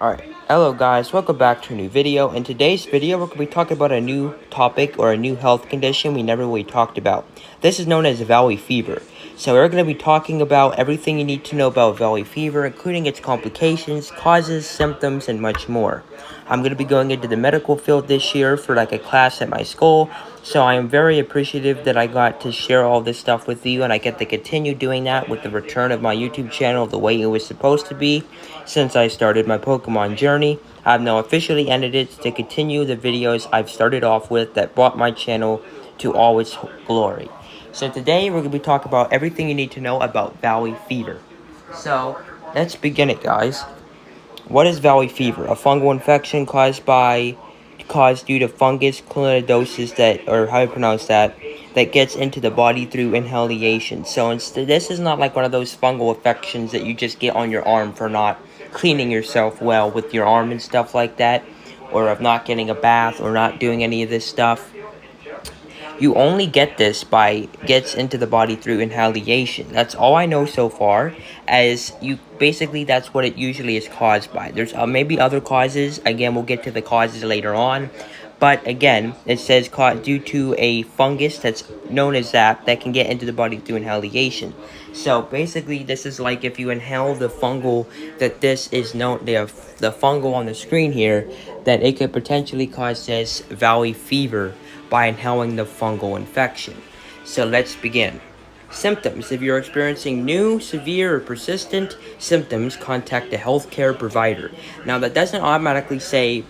Alright, hello guys, welcome back to a new video. In today's video, we're going to be talking about a new topic or a new health condition we never really talked about. This is known as valley fever. So we're going to be talking about everything you need to know about valley fever, including its complications, causes, symptoms, and much more. I'm going to be going into the medical field this year for like a class at my school, so I am very appreciative that I got to share all this stuff with you, and I get to continue doing that with the return of my YouTube channel the way it was supposed to be since I started my Pokemon journey. I have now officially ended it to continue the videos I've started off with that brought my channel to all its glory. So today we're going to be talking about everything you need to know about valley fever. So let's begin it, guys. What is valley fever? A fungal infection caused due to fungus chloridosis how do you pronounce that gets into the body through inhalation. So this is not like one of those fungal infections that you just get on your arm for not cleaning yourself well with your arm and stuff like that, or of not getting a bath or not doing any of this stuff. You only get this gets into the body through inhalation. That's all I know so far, as basically that's what it usually is caused by. There's maybe other causes. Again, we'll get to the causes later on. But again, it says due to a fungus that's known as that can get into the body through inhalation. So basically, this is like if you inhale the fungal that this is known, the fungal on the screen here, that it could potentially cause this valley fever by inhaling the fungal infection. So let's begin. Symptoms. If you're experiencing new, severe, or persistent symptoms, contact a healthcare provider. Now, that doesn't automatically say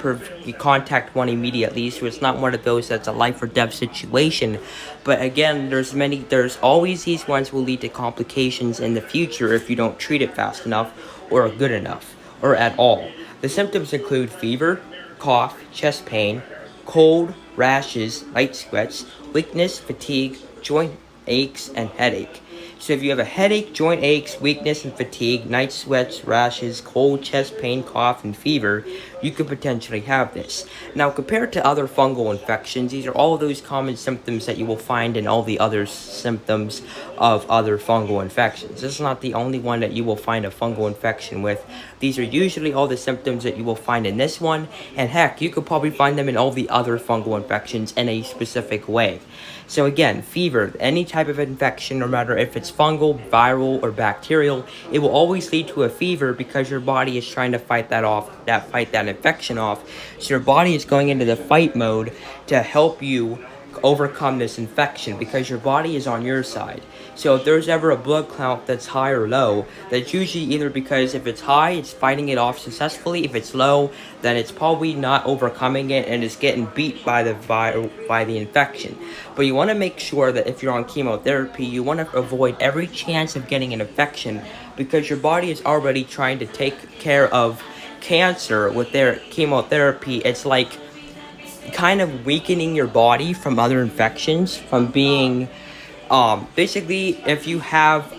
you contact one immediately, so it's not one of those that's a life or death situation. But again, there's always these ones will lead to complications in the future if you don't treat it fast enough, or good enough, or at all. The symptoms include fever, cough, chest pain, cold, rashes, light sweats, weakness, fatigue, joint aches, and headache. So if you have a headache, joint aches, weakness, and fatigue, night sweats, rashes, cold, chest pain, cough, and fever, you could potentially have this. Now, compared to other fungal infections, these are all of those common symptoms that you will find in all the other symptoms of other fungal infections. This is not the only one that you will find a fungal infection with. These are usually all the symptoms that you will find in this one, and heck, you could probably find them in all the other fungal infections in a specific way. So again, fever, any type of infection, no matter if it's fungal, viral, or bacterial, it will always lead to a fever because your body is trying to fight that infection off. So your body is going into the fight mode to help you overcome this infection because your body is on your side. So if there's ever a blood count that's high or low, that's usually either because if it's high, it's fighting it off successfully. If it's low, then it's probably not overcoming it and it's getting beat by the infection. But you want to make sure that if you're on chemotherapy, you want to avoid every chance of getting an infection because your body is already trying to take care of cancer with their chemotherapy. It's like kind of weakening your body from other infections from being basically if you have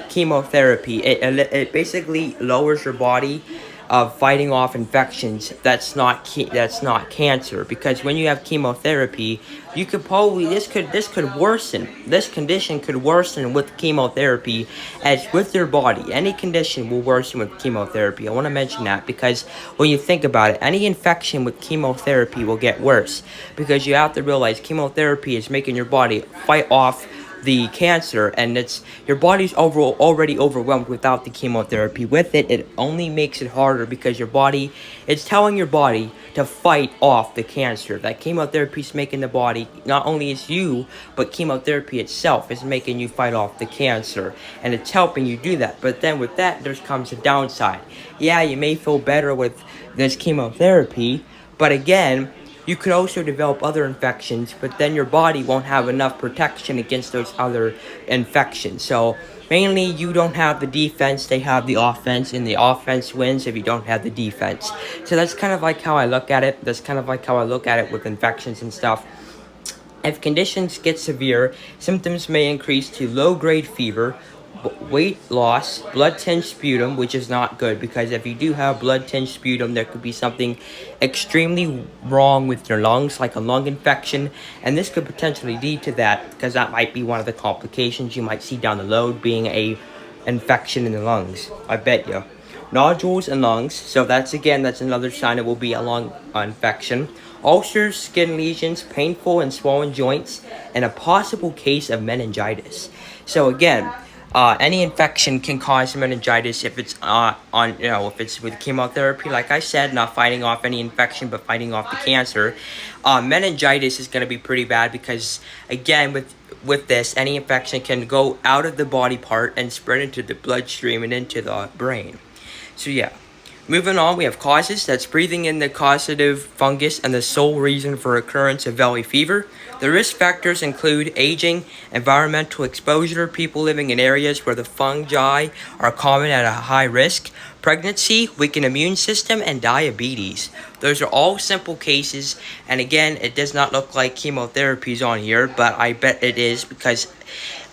chemotherapy, it basically lowers your body of fighting off infections that's not cancer, because when you have chemotherapy, you could probably this condition could worsen with chemotherapy, as with your body any condition will worsen with chemotherapy. I want to mention that because when you think about it, any infection with chemotherapy will get worse, because you have to realize chemotherapy is making your body fight off the cancer, and your body's already overwhelmed without the chemotherapy. With it only makes it harder because it's telling your body to fight off the cancer. That chemotherapy is making the body, not only is you, but chemotherapy itself is making you fight off the cancer, and it's helping you do that. But then with that, there comes a downside. Yeah, you may feel better with this chemotherapy, but again, you could also develop other infections, but then your body won't have enough protection against those other infections. So mainly you don't have the defense, they have the offense, and the offense wins if you don't have the defense. So that's kind of like how I look at it. That's kind of like how I look at it with infections and stuff. If conditions get severe, symptoms may increase to low-grade fever, weight loss, blood-tinged sputum, which is not good, because if you do have blood-tinged sputum, there could be something extremely wrong with your lungs, like a lung infection, and this could potentially lead to that, because that might be one of the complications you might see down the road, being a infection in the lungs. I bet you. nodules in lungs, so that's another sign it will be a lung infection, ulcers, skin lesions, painful and swollen joints, and a possible case of meningitis. So again, any infection can cause meningitis if it's if it's with chemotherapy. Like I said, not fighting off any infection, but fighting off the cancer. Meningitis is going to be pretty bad because, again, with this, any infection can go out of the body part and spread into the bloodstream and into the brain. So yeah. Moving on, we have causes. That's breathing in the causative fungus and the sole reason for occurrence of valley fever. The risk factors include aging, environmental exposure, people living in areas where the fungi are common at a high risk, pregnancy, weakened immune system, and diabetes. Those are all simple cases, and again, it does not look like chemotherapy is on here, but I bet it is because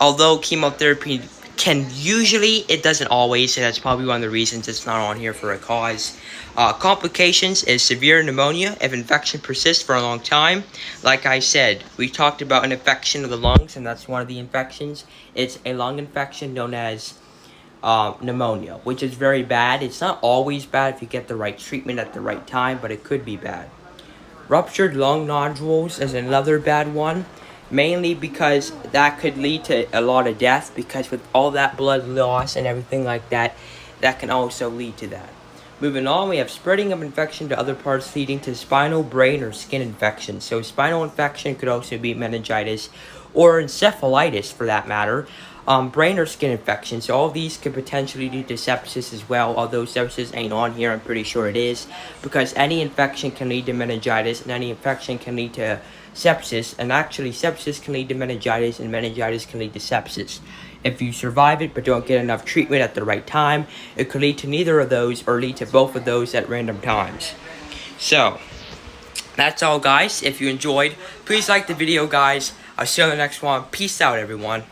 although chemotherapy it doesn't always, so that's probably one of the reasons it's not on here for a cause. Complications is severe pneumonia if infection persists for a long time. Like I said, we talked about an infection of the lungs, and that's one of the infections. It's a lung infection known as pneumonia, which is very bad. It's not always bad if you get the right treatment at the right time, but it could be bad. Ruptured lung nodules is another bad one. Mainly because that could lead to a lot of death, because with all that blood loss and everything like that, that can also lead to that. Moving on, we have spreading of infection to other parts leading to spinal, brain, or skin infection. So spinal infection could also be meningitis or encephalitis for that matter. Brain or skin infections. So all of these could potentially lead to sepsis as well, although sepsis ain't on here. I'm pretty sure it is, because any infection can lead to meningitis, and any infection can lead to sepsis, and actually sepsis can lead to meningitis, and meningitis can lead to sepsis. If you survive it but don't get enough treatment at the right time, it could lead to neither of those or lead to both of those at random times. So that's all, guys. If you enjoyed, please like the video, guys. I'll see you on the next one. Peace out, everyone.